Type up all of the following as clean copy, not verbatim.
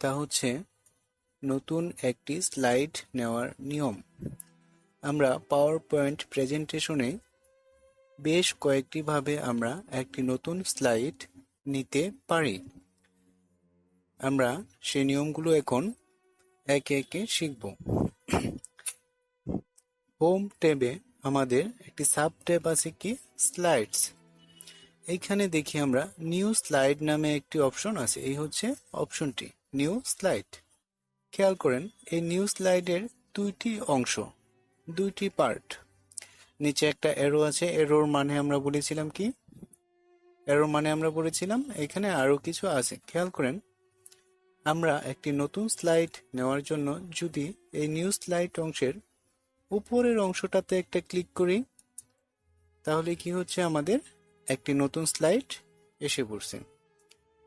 তা হচ্ছে নতুন একটি স্লাইড নেওয়ার নিয়ম। আমরা পাওয়ার পয়েন্ট প্রেজেন্টেশনে বেশ কয়েকটি ভাবে আমরা একটি নতুন স্লাইড নিতে পারি। আমরা সেই নিয়মগুলো এখন একে একে শিখব। হোম ট্যাবে আমাদের একটি সাব ট্যাব আছে কি স্লাইডস। এইখানে দেখি আমরা নিউ স্লাইড নামে একটি অপশন আছে, এই হচ্ছে অপশনটি নিউ স্লাইড। খেয়াল করেন এই নিউ স্লাইডের দুইটি অংশ, দুইটি পার্ট। নিচে একটা এরো আছে, এরোর মানে আমরা বলেছিলাম কি, এরোর মানে আমরা বলেছিলাম এখানে আরো কিছু আছে। খেয়াল করেন আমরা একটি নতুন স্লাইড নেওয়ার জন্য যদি এই নিউ স্লাইড অংশের উপরের অংশটাতে একটা ক্লিক করি, তাহলে কি হচ্ছে আমাদের একটি নতুন স্লাইড এসে পড়ছে।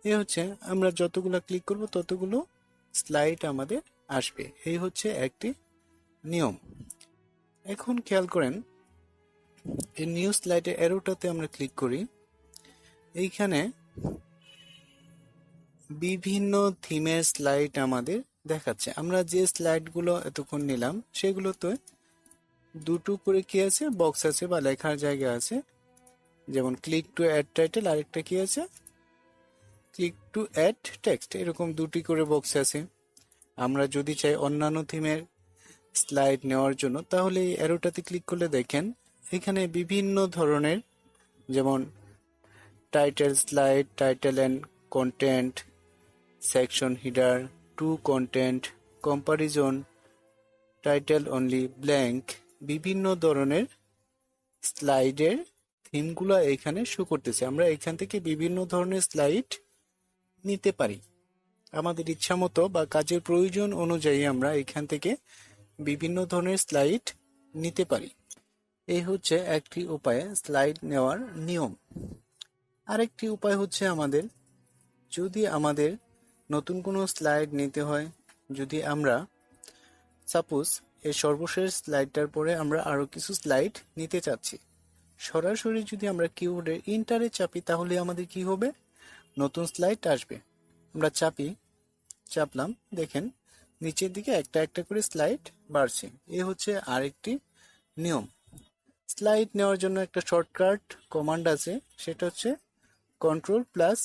এ হচ্ছে আমরা যতগুলো ক্লিক করব ততগুলো স্লাইড আমাদের আসবে, এই হচ্ছে একটি নিয়ম। এখন খেয়াল করেন এই নিউ স্লাইডের অ্যারোটাতে আমরা ক্লিক করি, এইখানে বিভিন্ন থিমের স্লাইড আমাদের দেখাচ্ছে। আমরা যে স্লাইডগুলো এতক্ষণ নিলাম সেগুলোতে দুটো করে কি আছে, বক্স আছে বা লেখার জায়গা আছে, যেমন ক্লিক টু অ্যাড টাইটেল, আরেকটা কি আছে ক্লিক টু অ্যাড টেক্সট, এরকম দুটি করে বক্স আছে। আমরা যদি চাই অন্যান্য থিমের স্লাইড নেওয়ার জন্য তাহলে এই অ্যারোটাতে ক্লিক করলে দেখেন এখানে বিভিন্ন ধরনের, যেমন title slide, title and content, section header, two content, comparison, title only, blank, বিভিন্ন ধরনের স্লাইডের থিমগুলো এখানে শো করতেছে। আমরা এখান থেকে বিভিন্ন ধরনের স্লাইড নিতে পারি আমাদের ইচ্ছা মতো বা কাজের প্রয়োজন অনুযায়ী। আমরা এখান থেকে বিভিন্ন ধরনের স্লাইড নিতে পারি। এই হচ্ছে একটি উপায়ে স্লাইড নেওয়ার নিয়ম। আরেকটি উপায় হচ্ছে আমাদের যদি আমাদের নতুন কোনো স্লাইড নিতে হয়, যদি আমরা সাপোজ এই সর্বশেষ স্লাইডটার পরে আমরা আরো কিছু স্লাইড নিতে চাচ্ছি, সরাসরি যদি আমরা কিবোর্ডের ইন্টারে চাপি তাহলে আমাদের কি হবে, নতুন স্লাইড আসবে। আমরা চাপলাম, দেখেন নিচের দিকে একটা একটা করে স্লাইড বাড়ছে। এ হচ্ছে আরেকটি নিয়ম। স্লাইড নেওয়ার জন্য একটা শর্টকাট কমান্ড আছে, সেটা হচ্ছে কন্ট্রোল প্লাস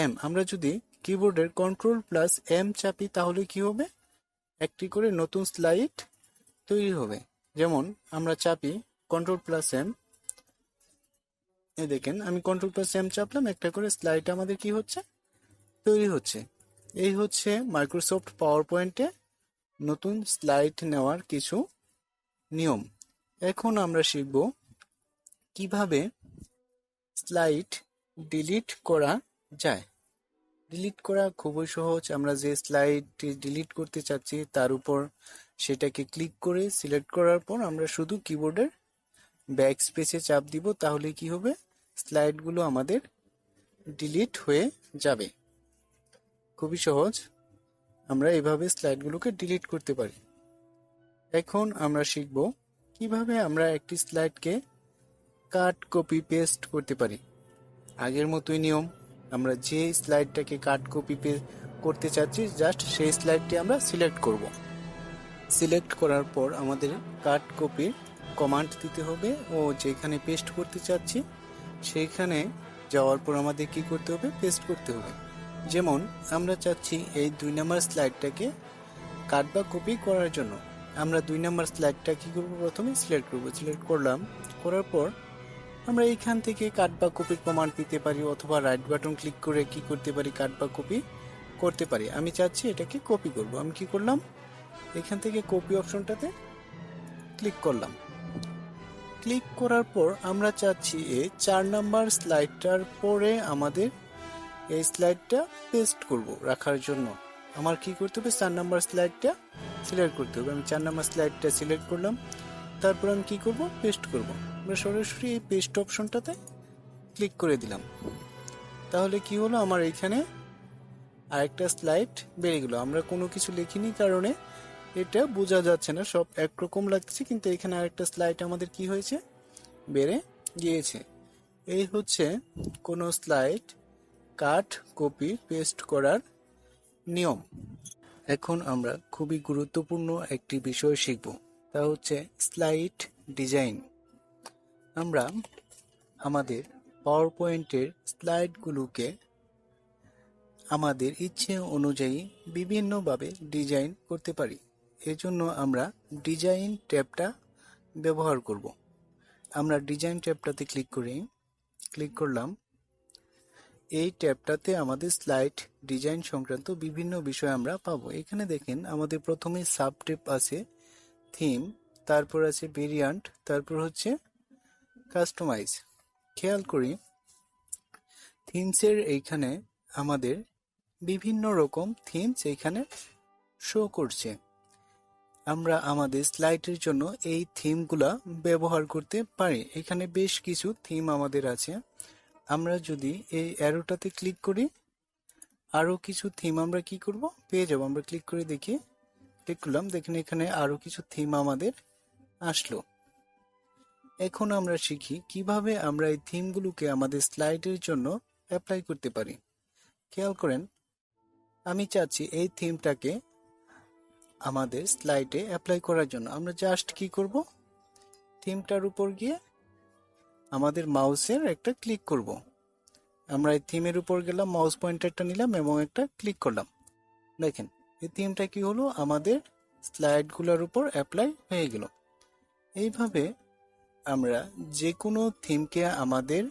এম। আমরা যদি কিবোর্ডের কন্ট্রোল প্লাস এম চাপি তাহলে কি হবে, একটি করে নতুন স্লাইড তৈরি হবে। যেমন আমরা চাপি কন্ট্রোল প্লাস এম, দেখেন আমি কন্ট্রোল প্লাস এম চাপলাম, একটা করে স্লাইড আমাদের কি হচ্ছে, তৈরি হচ্ছে। এই হচ্ছে মাইক্রোসফট পাওয়ার পয়েন্টে নতুন স্লাইড নেওয়ার কিছু নিয়ম। এখন আমরা শিখব কিভাবে স্লাইড ডিলিট করা যায়। ডিলিট করা খুবই সহজ। আমরা যে স্লাইডটি ডিলিট করতে চাচ্ছি তার উপর সেটাকে ক্লিক করে সিলেক্ট করার পর আমরা শুধু কিবোর্ডের ব্যাক স্পেসে চাপ দিব, তাহলে কি হবে, স্লাইডগুলো আমাদের ডিলিট হয়ে যাবে। খুবই সহজ, আমরা এভাবে স্লাইডগুলোকে ডিলিট করতে পারি। এখন আমরা শিখব কিভাবে আমরা একটি স্লাইডকে কাট কপি পেস্ট করতে পারি। আগের মতোই নিয়ম, আমরা যে স্লাইডটাকে কাট কপি পেস্ট করতে চাচ্ছি জাস্ট সেই স্লাইডটি আমরা সিলেক্ট করব। সিলেক্ট করার পর আমাদের কাট কপির কমান্ড দিতে হবে ও যেখানে পেস্ট করতে চাচ্ছি সেইখানে যাওয়ার পর আমাদের কি করতে হবে, পেস্ট করতে হবে। যেমন আমরা চাচ্ছি এই 2 নম্বর স্লাইডটাকে কাট বা কপি করার জন্য। আমরা 2 নম্বর স্লাইডটা কি করব, প্রথমে সিলেক্ট করব। সিলেক্ট করলাম, করার পর আমরা এইখান থেকে কাট বা কপির কমান্ড দিতে পারি অথবা রাইট বাটন ক্লিক করে কি করতে পারি, কাট বা কপি করতে পারি। আমি চাচ্ছি এটাকে কপি করব। আমি কি করলাম, এখান থেকে কপি অপশনটাতে ক্লিক করলাম। ক্লিক করার পর আমরা চাচ্ছি এই 4 নাম্বার স্লাইডটার পরে আমাদের এই স্লাইডটা পেস্ট করব রাখার জন্য। আমার কি করতে হবে, 4 নাম্বার স্লাইডটা সিলেক্ট করতে হবে। আমি 4 নাম্বার স্লাইডটা সিলেক্ট করলাম, তারপর আমি কি করব, পেস্ট করব। আমরা সরাসরি এই পেস্ট অপশনটাতে ক্লিক করে দিলাম, তাহলে কি হলো, আমার এইখানে আরেকটা স্লাইড বেড়ে গেল। আমরা কোনো কিছু লিখিনি কারণে এটা বোঝা যাচ্ছে না, সব একরকম লাগছে, কিন্তু এখানে আরেকটা স্লাইড আমাদের কি হয়েছে, বেড়ে গিয়েছে। এই হচ্ছে কোনো স্লাইড কাট, কপি, পেস্ট করার নিয়ম। এখন আমরা খুবই গুরুত্বপূর্ণ একটি বিষয় শিখব, তা হচ্ছে স্লাইড ডিজাইন। আমরা আমাদের পাওয়ার পয়েন্টের স্লাইডগুলোকে আমাদের ইচ্ছে অনুযায়ী বিভিন্নভাবে ডিজাইন করতে পারি। এজন্য আমরা ডিজাইন ট্যাবটা ব্যবহার করব। আমরা ডিজাইন ট্যাবটাতে ক্লিক করলাম। এই ট্যাবটাতে আমাদের স্লাইড ডিজাইন সংক্রান্ত বিভিন্ন বিষয় আমরা পাবো। এখানে দেখেন আমাদের প্রথমে সাব ট্যাব আছে থিম, তারপর আছে ভেরিয়ান্ট, তারপর হচ্ছে কাস্টমাইজ। খেয়াল করি থিমসের এইখানে আমাদের বিভিন্ন রকম থিমস এইখানে শো করছে। আমরা আমাদের স্লাইডের জন্য এই থিমগুলা ব্যবহার করতে পারি। এখানে বেশ কিছু থিম আমাদের আছে। আমরা যদি এই অ্যারোটাতে ক্লিক করি, আরো কিছু থিম আমরা কি করব পেয়ে যাব। আমরা ক্লিক করে দেখি, ক্লিক করলাম, দেখেন এখানে আরো কিছু থিম আমাদের আসলো। এখন আমরা শিখি কিভাবে আমরা এই থিমগুলোকে আমাদের স্লাইডের জন্য অ্যাপ্লাই করতে পারি। খেয়াল করেন, আমি চাচ্ছি এই থিমটাকে আমাদের স্লাইডে অ্যাপ্লাই করার জন্য। আমরা জাস্ট কি করব, থিমটার উপর গিয়ে আমাদের মাউসের একটা ক্লিক করব। আমরা এই থিমের উপর গেলাম, মাউস পয়েন্টারটা নিলাম এবং একটা ক্লিক করলাম। দেখেন এই থিমটা কি হলো, আমাদের স্লাইডগুলোর উপর অ্যাপ্লাই হয়ে গেল। এইভাবে আমরা যে কোনো থিমকে আমাদের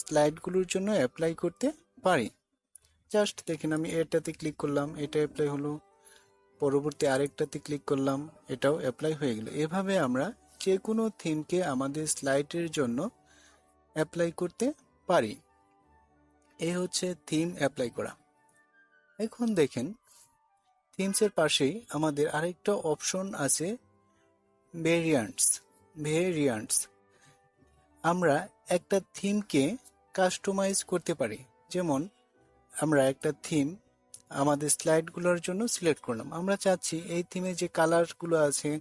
স্লাইডগুলোর জন্য অ্যাপ্লাই করতে পারি। জাস্ট দেখেন আমি এটাতে ক্লিক করলাম, এটা অ্যাপ্লাই হলো, পরবর্তী আরেকটাতে ক্লিক করলাম, এটাও অ্যাপ্লাই হয়ে গেল। এভাবে আমরা যে কোনো থিমকে আমাদের স্লাইডের জন্য অ্যাপ্লাই করতে পারি। এই হচ্ছে থিম অ্যাপ্লাই করা। এখন দেখেন থিমসের পাশেই আমাদের আরেকটা অপশন আছে ভেরিয়ান্টস। আমরা একটা থিমকে কাস্টমাইজ করতে পারি। যেমন আমরা একটা থিম আমাদের স্লাইডগুলোর জন্য সিলেক্ট করলাম। আমরা চাচ্ছি এই থিমে যে কালারগুলো আছে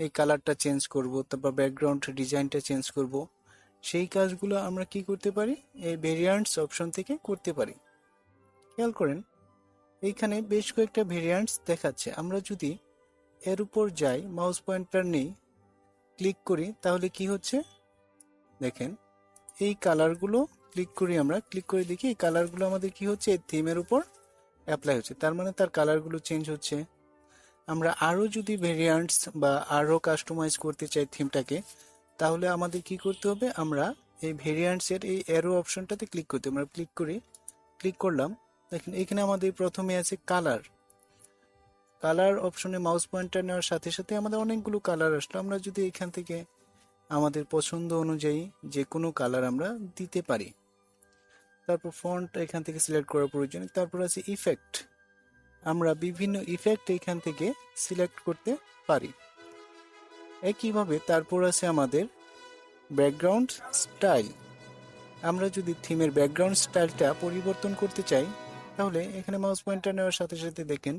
এই কালারটা চেঞ্জ করব, তারপর ব্যাকগ্রাউন্ড ডিজাইনটা চেঞ্জ করব। সেই কাজগুলো আমরা কি করতে পারি, এই ভেরিয়ান্টস অপশন থেকে করতে পারি। খেয়াল করেন এইখানে বেশ কয়েকটা ভেরিয়ান্টস দেখাচ্ছে। আমরা যদি এর উপর যাই, মাউস পয়েন্টার নেই, ক্লিক করি, তাহলে কি হচ্ছে দেখেন এই কালারগুলো ক্লিক করে দেখি এই কালারগুলো আমাদের কি হচ্ছে, এই থিমের উপর অ্যাপ্লাই হচ্ছে। তার মানে তার কালারগুলো চেঞ্জ হচ্ছে। আমরা আরো যদি ভেরিয়ান্টস বা আরো কাস্টমাইজ করতে চাই থিমটাকে, তাহলে আমাদের কি করতে হবে, আমরা এই ভেরিয়ান্টস এর এই অ্যারো অপশনটাতে ক্লিক করতে হবে। আমরা ক্লিক করলাম, দেখেন এখানে আমাদের প্রথমে আছে কালার অপশনে মাউস পয়েন্টার নেওয়ার সাথে সাথে আমাদের অনেকগুলো কালার আসলো। আমরা যদি এখান থেকে আমাদের পছন্দ অনুযায়ী যে কোনো কালার আমরা দিতে পারি। তারপর ফন্ট এখান থেকে সিলেক্ট করার প্রয়োজন। তারপর আছে ইফেক্ট, আমরা বিভিন্ন ইফেক্ট এখান থেকে সিলেক্ট করতে পারি। একইভাবে তারপর আছে আমাদের ব্যাকগ্রাউন্ড স্টাইল। আমরা যদি থিমের ব্যাকগ্রাউন্ড স্টাইলটা পরিবর্তন করতে চাই, তাহলে এখানে মাউস পয়েন্টার নেওয়ার সাথে সাথে দেখেন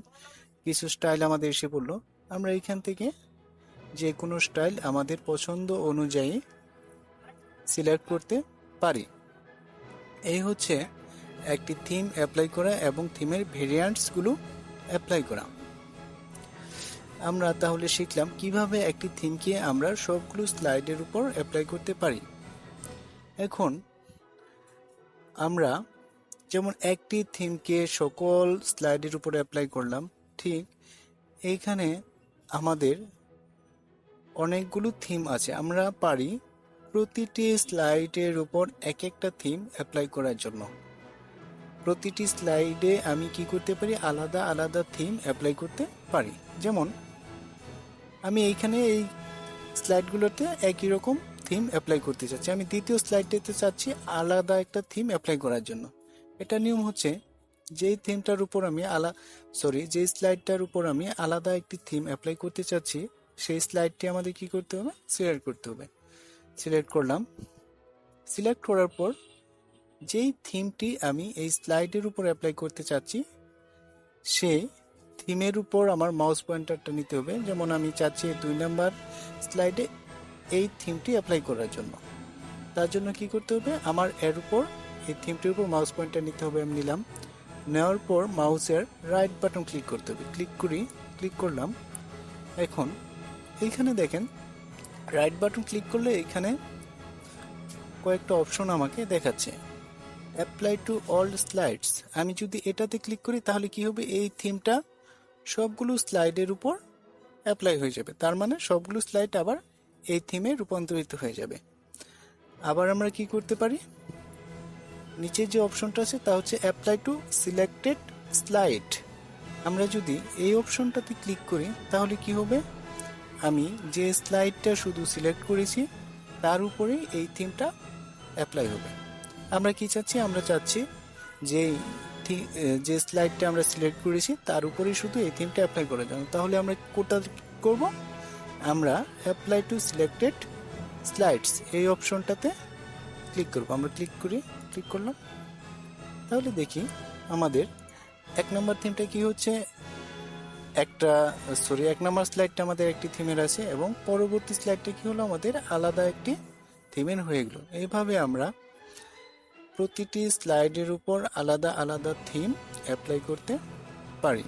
কিছু স্টাইল আমাদের এসে পড়লো। আমরা এখান থেকে যে কোনো স্টাইল আমাদের পছন্দ অনুযায়ী সিলেক্ট করতে পারি। এই হচ্ছে একটি থিম অ্যাপ্লাই করা এবং থিমের ভেরিয়ান্টসগুলো অ্যাপ্লাই করা। আমরা তাহলে শিখলাম কিভাবে একটি থিমকে আমরা সবগুলো স্লাইডের উপর অ্যাপ্লাই করতে পারি। এখন আমরা যেমন একটি থিমকে সকল স্লাইডের উপর অ্যাপ্লাই করলাম, ঠিক এইখানে আমাদের অনেকগুলো থিম আছে। আমরা পারি প্রতিটি স্লাইডের উপর এক একটা থিম অ্যাপ্লাই করার জন্য। প্রতিটি স্লাইডে আমি কি করতে পারি, আলাদা আলাদা থিম অ্যাপ্লাই করতে পারি। যেমন আমি এইখানে এই স্লাইডগুলোতে একই রকম থিম অ্যাপ্লাই করতে চাচ্ছি, আমি দ্বিতীয় স্লাইডটাতে চাচ্ছি আলাদা একটা থিম অ্যাপ্লাই করার জন্য। এটা নিয়ম হচ্ছে যেই থিমটার উপর আমি যেই স্লাইডটার উপর আমি আলাদা একটি থিম অ্যাপ্লাই করতে চাচ্ছি, সেই স্লাইডটি আমাদের কি করতে হবে, সিলেক্ট করতে হবে। সিলেক্ট করলাম, সিলেক্ট করার পর যেই থিমটি আমি এই স্লাইডের উপর অ্যাপ্লাই করতে চাচ্ছি সেই থিমের উপর আমার মাউস পয়েন্টারটা নিতে হবে। যেমন আমি চাচ্ছি 2 নাম্বার স্লাইডে এই থিমটি অ্যাপ্লাই করার জন্য। তার জন্য কি করতে হবে, আমার এর উপর এই থিমটির উপর মাউস পয়েন্টার নিতে হবে, আমি নিলাম। নেওয়ার পর মাউসের রাইট বাটন ক্লিক করতে হবে, ক্লিক করলাম। এখন এইখানে দেখেন রাইট বাটন ক্লিক করলে এখানে কয়েকটা অপশন আমাকে দেখাচ্ছে, অ্যাপ্লাই টু অল স্লাইডস। আমি যদি এটাতে ক্লিক করি তাহলে কি হবে, এই থিমটা সবগুলো স্লাইডের উপর অ্যাপ্লাই হয়ে যাবে, তার মানে সবগুলো স্লাইড আবার এই থিমে রূপান্তরিত হয়ে যাবে। আবার আমরা কি করতে পারি, নিচে যে অপশনটা আছে তা হচ্ছে অ্যাপ্লাই টু সিলেক্টেড স্লাইড। আমরা যদি এই অপশনটাতে ক্লিক করি তাহলে কি হবে, আমি যে স্লাইডটা শুধু সিলেক্ট করেছি তার উপরেই এই থিমটা অ্যাপ্লাই হবে। আমরা কি চাচ্ছি, আমরা চাচ্ছি যে স্লাইডটা আমরা সিলেক্ট করেছি তার উপরেই শুধু এই থিমটা অ্যাপ্লাই করা যাবে। তাহলে আমরা কোনটা করব, আমরা অ্যাপ্লাই টু সিলেক্টেড স্লাইডস এই অপশনটাতে ক্লিক করব। আমরা ক্লিক করলাম। তাহলে দেখি আমাদের 1 নম্বর থিমটা কি হচ্ছে, এক নম্বর স্লাইডটা আমাদের একটি থিমের আছে এবং পরবর্তী স্লাইডটা কি হলো, আমাদের আলাদা একটি থিমের হয়ে গেল। এইভাবে আমরা প্রতিটি স্লাইডের উপর আলাদা আলাদা থিম অ্যাপ্লাই করতে পারি।